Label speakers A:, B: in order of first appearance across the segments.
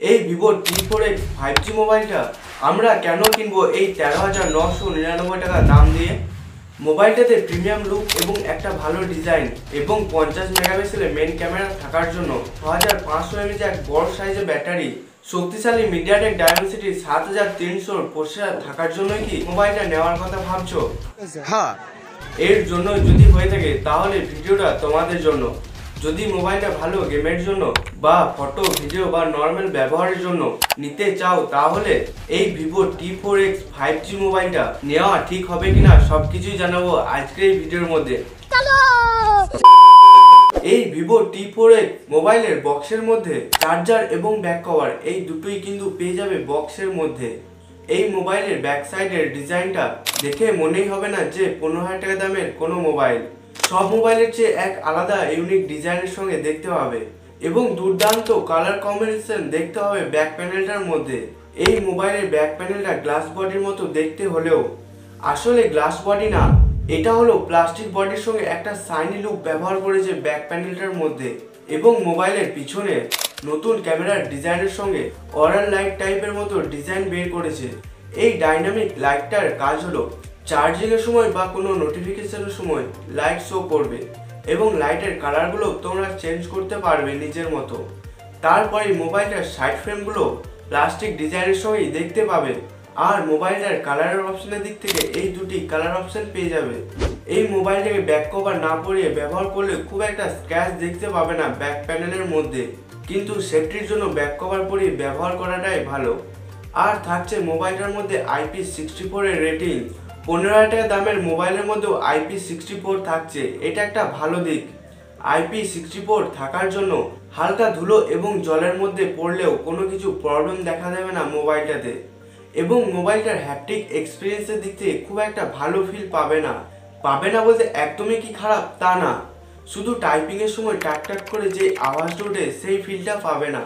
A: এই Vivo T4X 5G মোবাইলটা আমরা কেন কিনবো এই 13,999 টাকা দাম দিয়ে। মোবাইলটাতে প্রিমিয়াম লুক এবং একটা ভালো ডিজাইন এবং 50 মেগাপিক্সেলের মেইন ক্যামেরা থাকার জন্য 6500 mAh এক বড় সাইজের ব্যাটারি, শক্তিশালী মিডিয়াটেক ডায়মেনসিটি 7300 প্রসেসর থাকার জন্যই কি মোবাইলটা নেওয়ার কথা ভাবছো?
B: হ্যাঁ,
A: এর জন্য যদি হয়ে থাকে তাহলে ভিডিওটা তোমাদের জন্য। যদি মোবাইলটা ভালো গেমের জন্য বা ফটো ভিডিও বা নর্মাল ব্যবহারের জন্য নিতে চাও তাহলে এই ভিভো T4X 5G মোবাইলটা নেওয়া ঠিক হবে কিনা সবকিছুই জানাবো আজকের এই ভিডিওর মধ্যে। এই ভিভো T4X মোবাইলের বক্সের মধ্যে চার্জার এবং ব্যাক কভার এই দুটোই কিন্তু পেয়ে যাবে বক্সের মধ্যে। এই মোবাইলের ব্যাক সাইডের ডিজাইনটা দেখে মনেই হবে না যে 15,000 টাকা দামের কোনো মোবাইল। সব মোবাইলের চেয়ে এক আলাদা ইউনিক ডিজাইনের সঙ্গে দেখতে হবে এবং দুর্দান্ত কালার কম্বিনেশন দেখতে হবে ব্যাক প্যানেলটার মধ্যে। এই মোবাইলের ব্যাক প্যানেলটা গ্লাস বডির মতো দেখতে হলেও আসলে গ্লাস বডি না, এটা হলো প্লাস্টিক বডির সঙ্গে একটা শাইনি লুক ব্যবহার করেছে ব্যাক প্যানেলটার মধ্যে। এবং মোবাইলের পিছনে নতুন ক্যামেরার ডিজাইনের সঙ্গে অরাল লাইট টাইপের মতো ডিজাইন বের করেছে। এই ডাইনামিক লাইটটার কাজ হলো চার্জিংয়ের সময় বা কোনো নোটিফিকেশনের সময় লাইট শো করবে এবং লাইটের কালারগুলো তোমরা চেঞ্জ করতে পারবে নিজের মতো। তারপরে মোবাইলটার সাইড ফ্রেমগুলো প্লাস্টিক ডিজাইনের সঙ্গেই দেখতে পাবে। আর মোবাইলটার কালারের অপশনের দিক থেকে এই দুটি কালার অপশন পেয়ে যাবে। এই মোবাইলটাকে ব্যাক কভার না পরিয়ে ব্যবহার করলে খুব একটা স্ক্র্যাচ দেখতে পাবে না ব্যাক প্যানেলের মধ্যে, কিন্তু সেফটির জন্য ব্যাক কভার পরিয়ে ব্যবহার করাটাই ভালো। আর থাকছে মোবাইলটার মধ্যে IP64 এর রেটিং। 15,000 টাকা দামের মোবাইলের মধ্যেও IP64 থাকছে, এটা একটা ভালো দিক। IP64 থাকার জন্য হালকা ধুলো এবং জলের মধ্যে পড়লেও কোনো কিছু প্রবলেম দেখা দেবে না মোবাইলটাতে। এবং মোবাইলটার হ্যাপটিক এক্সপিরিয়েন্সের দিক থেকে খুব একটা ভালো ফিল পাবে না বলতে একদমই কি খারাপ তা না, শুধু টাইপিংয়ের সময় টাক টাক করে যে আওয়াজটা ওঠে সেই ফিলটা পাবে না।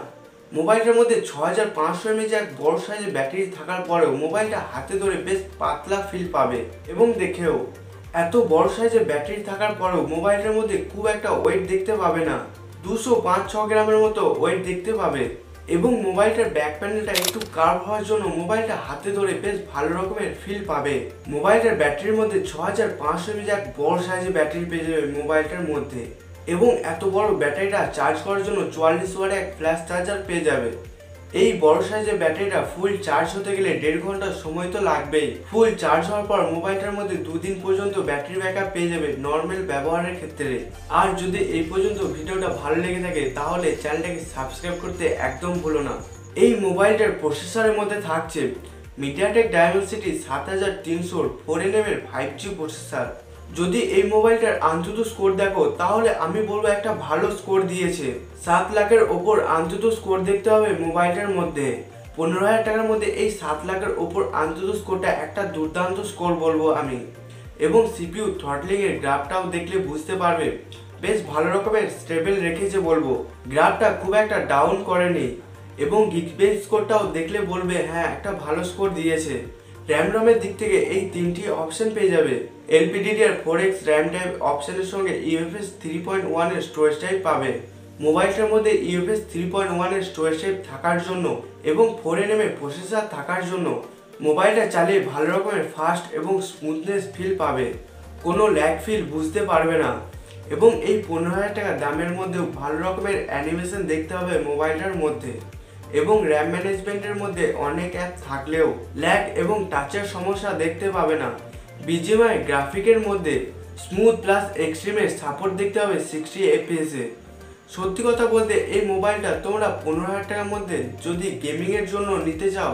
A: মোবাইলটার মধ্যে 6500 mAh এক বড় সাইজের ব্যাটারি থাকার পরেও মোবাইলটা হাতে ধরে বেশ পাতলা ফিল পাবে এবং দেখেও এত বড় সাইজের ব্যাটারি থাকার পরেও মোবাইলটার মধ্যে খুব একটা ওয়েট দেখতে পাবে না, 205-6 গ্রামের মতো ওয়েট দেখতে পাবে। এবং মোবাইলটার ব্যাক প্যানেলটা একটু কার্ভ হওয়ার জন্য মোবাইলটা হাতে ধরে বেশ ভালো রকমের ফিল পাবে। মোবাইলটার ব্যাটারির মধ্যে 6500 mAh এক বড় সাইজের ব্যাটারি পেয়ে যাবে মোবাইলটার মধ্যে। এবং এত বড় ব্যাটারিটা চার্জ করার জন্য 44 ওয়াট এক ফ্ল্যাশ চার্জার পেয়ে যাবে। এই বড় সাইজের ব্যাটারিটা ফুল চার্জ হতে গেলে 1.5 ঘন্টা সময় তো লাগবেই। ফুল চার্জ হওয়ার পর মোবাইলটার মধ্যে 2 দিন পর্যন্ত ব্যাটারি ব্যাকআপ পেয়ে যাবে নর্মাল ব্যবহারের ক্ষেত্রে। আর যদি এই পর্যন্ত ভিডিওটা ভালো লেগে থাকে তাহলে চ্যানেলটাকে সাবস্ক্রাইব করতে একদম ভুলো না। এই মোবাইলটার প্রসেসরের মধ্যে থাকছে মিডিয়াটেক ডায়মেনসিটি 7300 4nm এর 5G প্রসেসর। যদি এই মোবাইলটার আন্তত স্কোর দেখো তাহলে আমি বলবো একটা ভালো স্কোর দিয়েছে। 7 লাখের ওপর আন্তত স্কোর দেখতে হবে মোবাইলটার মধ্যে। 15,000 টাকার মধ্যে এই 7 লাখের ওপর আন্তত স্কোরটা একটা দুর্দান্ত স্কোর বলবো আমি। এবং সিপিইউ থ্রটলিং এর গ্রাফটাও দেখলে বুঝতে পারবে বেশ ভালো রকমের স্টেবল রেখেছে বলবো, গ্রাফটা খুব একটা ডাউন করেনি। এবং গিকবেঞ্চ স্কোরটাও দেখলে বলবে হ্যাঁ একটা ভালো স্কোর দিয়েছে। র্যাম রমের দিক থেকে এই তিনটি অপশন পেয়ে যাবে। LPDDR4X র্যাম টাইপ অপশনের সঙ্গে UFS 3.1 এর স্টোরেজ টাইপ পাবে। মোবাইলটার মধ্যে UFS 3.1 এর স্টোরেজ টাইপ থাকার জন্য এবং 4nm এর প্রসেসর থাকার জন্য মোবাইলটা চালিয়ে ভালো রকমের ফাস্ট এবং স্মুথনেস ফিল পাবে, কোনো ল্যাগ ফিল বুঝতে পারবে না। এবং এই 15,000 টাকা দামের মধ্যেও ভালো রকমের অ্যানিমেশন দেখতে হবে মোবাইলটার মধ্যে। এবং র্যাম ম্যানেজমেন্টের মধ্যে অনেক অ্যাপ থাকলেও ল্যাগ এবং টাচের সমস্যা দেখতে পাবে না। BGMI গ্রাফিকের মধ্যে স্মুথ প্লাস এক্সট্রিমের সাপোর্ট দেখতে হবে 60 FPS এ। সত্যি কথা বলতে এই মোবাইলটা তোমরা 15,000 টাকার মধ্যে যদি গেমিংয়ের জন্য নিতে চাও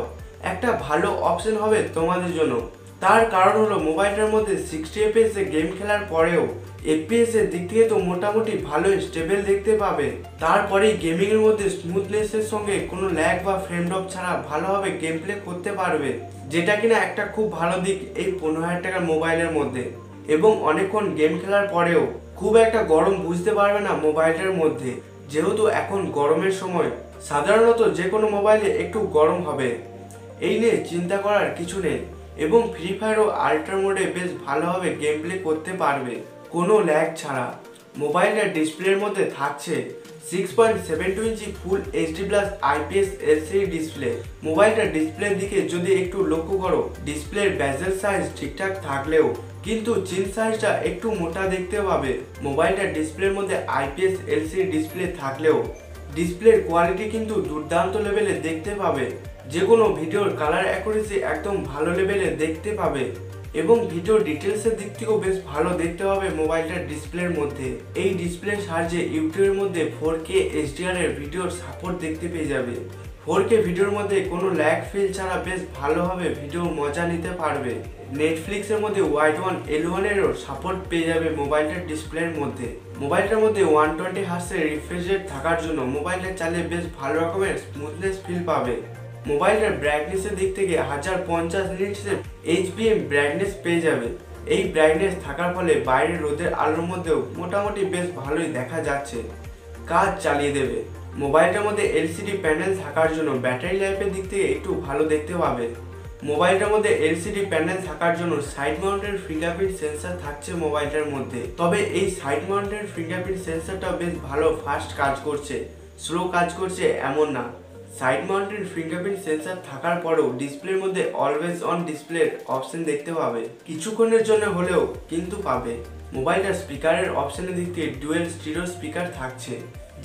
A: একটা ভালো অপশন হবে তোমাদের জন্য। তার কারণ হলো মোবাইলটার মধ্যে 60 FPS এ গেম খেলার পরেও FPS এর দিক থেকে তো মোটামুটি ভালো স্টেবল দেখতে পাবে। তারপরেই গেমিং এর মধ্যে স্মুথনেসের সঙ্গে কোনো ল্যাগ বা ফ্রেম ড্রপ ছাড়া ভালোভাবে গেম প্লে করতে পারবে, যেটা কিনা একটা খুব ভালো দিক এই 15,000 টাকার মোবাইলের মধ্যে। এবং অনেকক্ষণ গেম খেলার পরেও খুব একটা গরম বুঝতে পারবে না মোবাইলটার মধ্যে, যেহেতু এখন গরমের সময় সাধারণত যে কোনো মোবাইলে একটু গরম হবে, এই নিয়ে চিন্তা করার কিছু নেই। এবং ফ্রি ফায়ার ও আল্ট্রা মোডে বেশ ভালোভাবে গেম প্লে করতে পারবে কোনো ল্যাগ ছাড়া। মোবাইলটার ডিসপ্লের মধ্যে থাকছে 6.72 inch full HD plus IPS LCD display. মোবাইলটার ডিসপ্লের দিকে যদি একটু লক্ষ্য করো, ডিসপ্লের বেজেল সাইজ ঠিকঠাক থাকলেও কিন্তু চিন সাইজটা একটু মোটা দেখতে পাবে। মোবাইলটার ডিসপ্লের মধ্যে আইপিএস এলসিডি ডিসপ্লে থাকলেও ডিসপ্লের কোয়ালিটি কিন্তু দুর্দান্ত লেভেলে দেখতে পাবে। যে কোনো ভিডিওর কালার অ্যাকুরেসি একদম ভালো লেভেলে দেখতে পাবে এবং ভিডিও ডিটেলসের দিক থেকেও বেশ ভালো দেখতে পাবে মোবাইলটার ডিসপ্লের মধ্যে। এই ডিসপ্লের সাহায্যে ইউটিউবের মধ্যে 4K HDR এর ভিডিওর সাপোর্ট দেখতে পেয়ে যাবে। 4K ভিডিওর মধ্যে কোনো ল্যাগ ফিল ছাড়া বেশ ভালোভাবে ভিডিওর মজা নিতে পারবে। নেটফ্লিক্সের মধ্যে Y1 L1 এরও সাপোর্ট পেয়ে যাবে মোবাইলটার ডিসপ্লের মধ্যে। মোবাইলটার মধ্যে 120 হার্টজের রিফ্রেশ রেট থাকার জন্য মোবাইলটা চালিয়ে বেশ ভালো রকমের স্মুথনেস ফিল পাবে। মোবাইলটার ব্রাইটনেসের দিক থেকে 1050 নিটসের HBM ব্রাইটনেস পেয়ে যাবে। এই ব্রাইটনেস থাকার ফলে বাইরের রোদের আলোর মধ্যেও মোটামুটি বেশ ভালোই দেখা যাচ্ছে, কাজ চালিয়ে দেবে। মোবাইলটার মধ্যে LCD প্যানেল থাকার জন্য ব্যাটারি লাইফের দিক থেকে একটু ভালো দেখতে পাবে। মোবাইলটার মধ্যে LCD প্যানেল থাকার জন্য সাইড মাউন্টেড ফিঙ্গারপ্রিন্ট সেন্সর থাকছে মোবাইলটার মধ্যে। তবে এই সাইড মাউন্টেড ফিঙ্গারপ্রিন্ট সেন্সরটা বেশ ভালো ফাস্ট কাজ করছে, স্লো কাজ করছে এমন না। সাইড মাউন্টেড ফিঙ্গারপ্রিন্ট সেন্সর থাকার পরেও ডিসপ্লের মধ্যে অলওয়েজ অন ডিসপ্লের অপশন দেখতে পাবে, কিছুক্ষণের জন্য হলেও কিন্তু পাবে। মোবাইলটার স্পিকারের অপশনের দিক থেকে ডুয়েল স্টিরিও স্পিকার থাকছে,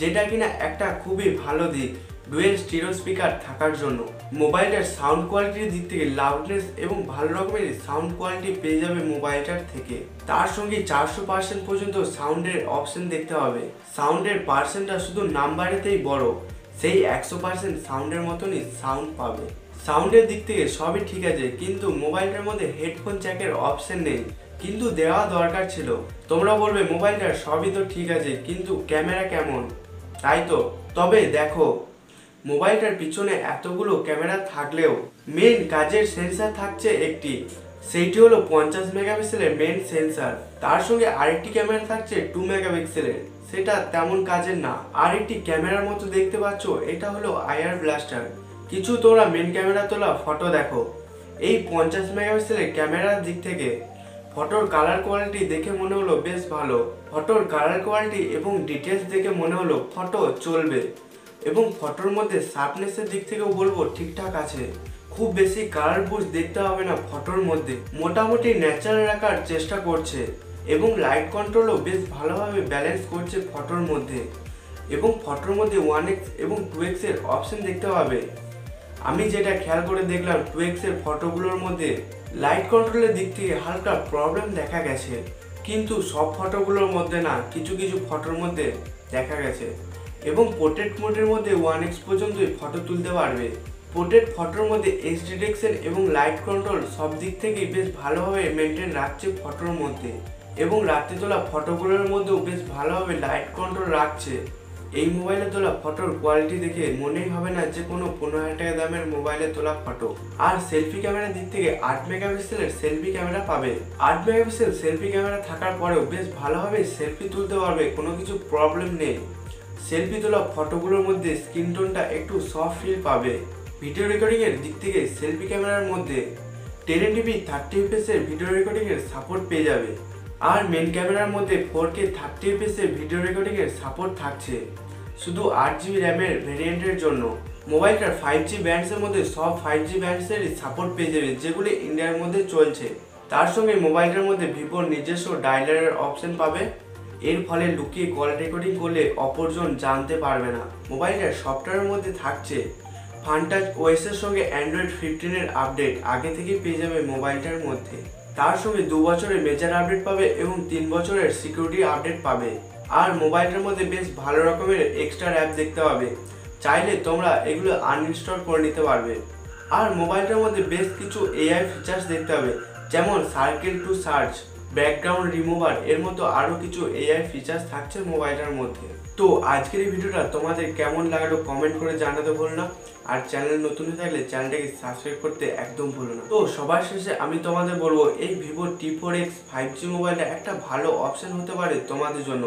A: যেটা কিনা একটা খুবই ভালো দিক ডুয়েল স্টিরিও স্পিকার থাকার জন্য। মোবাইলটার সাউন্ড কোয়ালিটির দিক থেকে লাউডনেস এবং ভালো রকমের সাউন্ড কোয়ালিটি পেয়ে যাবে মোবাইলটার থেকে। তার সঙ্গে 400% পর্যন্ত সাউন্ডের অপশন দেখতে পাবে। সাউন্ডের পার্সেন্টটা শুধু নাম্বারেতেই বড়, সেই 100% সাউন্ডের মতনই সাউন্ড পাবে। সাউন্ডের দিক থেকে সবই ঠিক আছে, কিন্তু মোবাইলটার মধ্যে হেডফোন জ্যাকের অপশন নেই, কিন্তু দেওয়া দরকার ছিল। তোমরা বলবে মোবাইলটার সবই তো ঠিক আছে, কিন্তু ক্যামেরা কেমন, তাই তো। তবে দেখো, মোবাইলটার পিছনে এতগুলো ক্যামেরা থাকলেও মেন কাজের সেন্সার থাকছে একটি, সেইটি হলো 50 মেগাপিক্সেলের মেন সেন্সার। তার সঙ্গে আরেকটি ক্যামেরা থাকছে 2 মেগাপিক্সেলের, সেটা তেমন কাজের না। আরেকটি ক্যামেরার মতো দেখতে পাচ্ছ, এটা হলো আইআর ব্লাস্টার। কিছু তোমরা মেন ক্যামেরা তোলা ফটো দেখো, এই 50 মেগাপিক্সেলের ক্যামেরার দিক থেকে ফটোর কালার কোয়ালিটি দেখে মনে হলো বেশ ভালো। ফটোর কালার কোয়ালিটি এবং ডিটেলস দেখে মনে হলো ফটো চলবে, এবং ফটোর মধ্যে শার্পনেসের দিক থেকেও বলবো ঠিকঠাক আছে। খুব বেশি কালার বুস্ট দেখতে হবে না ফটোর মধ্যে, মোটামুটি ন্যাচারাল রাখার চেষ্টা করছে এবং লাইট কন্ট্রোলও বেশ ভালোভাবে ব্যালেন্স করছে ফটোর মধ্যে। এবং ফটোর মধ্যে 1x এবং 2x এর অপশন দেখতে পাবে। আমি যেটা খেয়াল করে দেখলাম, 2x এর ফটোগুলোর মধ্যে লাইট কন্ট্রোলের দিক থেকে হালকা প্রবলেম দেখা গেছে, কিন্তু সব ফটোগুলোর মধ্যে না, কিছু কিছু ফটোর মধ্যে দেখা গেছে। এবং পোর্ট্রেট মোডের মধ্যে 1x পর্যন্তই ফটো তুলতে পারবে। পোর্ট্রেট ফটোর মধ্যে এজ ডিটেকশন এবং লাইট কন্ট্রোল সব দিক থেকেই বেশ ভালোভাবে মেনটেন রাখছে ফটোর মধ্যে, এবং রাতে তোলা ফটোগুলোর মধ্যেও বেশ ভালোভাবে লাইট কন্ট্রোল রাখছে। এই মোবাইলে তোলা ফটোর কোয়ালিটি দেখে মনেই হবে না যে কোনো 15,000 টাকা দামের মোবাইলে তোলা ফটো। আর সেলফি ক্যামেরার দিক থেকে 8 মেগাপিক্সেলের সেলফি ক্যামেরা পাবে। 8 মেগাপিক্সেল সেলফি ক্যামেরা থাকার পরেও বেশ ভালোভাবে সেলফি তুলতে পারবে, কোনো কিছু প্রবলেম নেই। সেলফি তোলা ফটোগুলোর মধ্যে স্ক্রিন টোনটা একটু সফট ফিল পাবে। ভিডিও রেকর্ডিংয়ের দিক থেকে সেলফি ক্যামেরার মধ্যে 1080p 30fps এর ভিডিও রেকর্ডিংয়ের সাপোর্ট পেয়ে যাবে। আর মেন ক্যামেরার মধ্যে 4K 30fps এর ভিডিও রেকর্ডিংয়ের সাপোর্ট থাকছে, শুধু 8GB র্যামের ভেরিয়েন্টের জন্য। মোবাইলটার 5G ব্যান্ডসের মধ্যে সব 5G ব্যান্ডসেরই সাপোর্ট পেয়ে যাবে, যেগুলি ইন্ডিয়ার মধ্যে চলছে। তার সঙ্গে মোবাইলটার মধ্যে ভিভোর নিজস্ব ডায়ালারের অপশন পাবে, এর ফলে লুকিয়ে কল রেকর্ডিং করলে অপরজন জানতে পারবে না। মোবাইলটার সফটওয়্যারের মধ্যে থাকছে ফানটাচ OS এর সঙ্গে অ্যান্ড্রয়েড 15 এর আপডেট আগে থেকে পেয়ে যাবে মোবাইলটার মধ্যে। তার সঙ্গে 2 বছরের মেজর আপডেট পাবে এবং 3 বছরের সিকিউরিটি আপডেট পাবে। আর মোবাইলটার মধ্যে বেশ ভালো রকমের এক্সট্রা অ্যাপ দেখতে পাবে, চাইলে তোমরা এগুলো আনইনস্টল করে নিতে পারবে। আর মোবাইলটার মধ্যে বেশ কিছু AI ফিচার্স দেখতে পাবে, যেমন circle to search, background remover, এর মতো আরও কিছু AI ফিচার্স থাকছে মোবাইলটার মধ্যে। তো আজকের এই ভিডিওটা তোমাদের কেমন লাগলো কমেন্ট করে জানাতে ভুলো না। আর চ্যানেল নতুন হয়ে থাকলে চ্যানেলটাকে সাবস্ক্রাইব করতে একদম ভুলো না। তো সবার শেষে আমি তোমাদের বলবো, এই ভিভো T4X 5G মোবাইলটা একটা ভালো অপশন হতে পারে তোমাদের জন্য।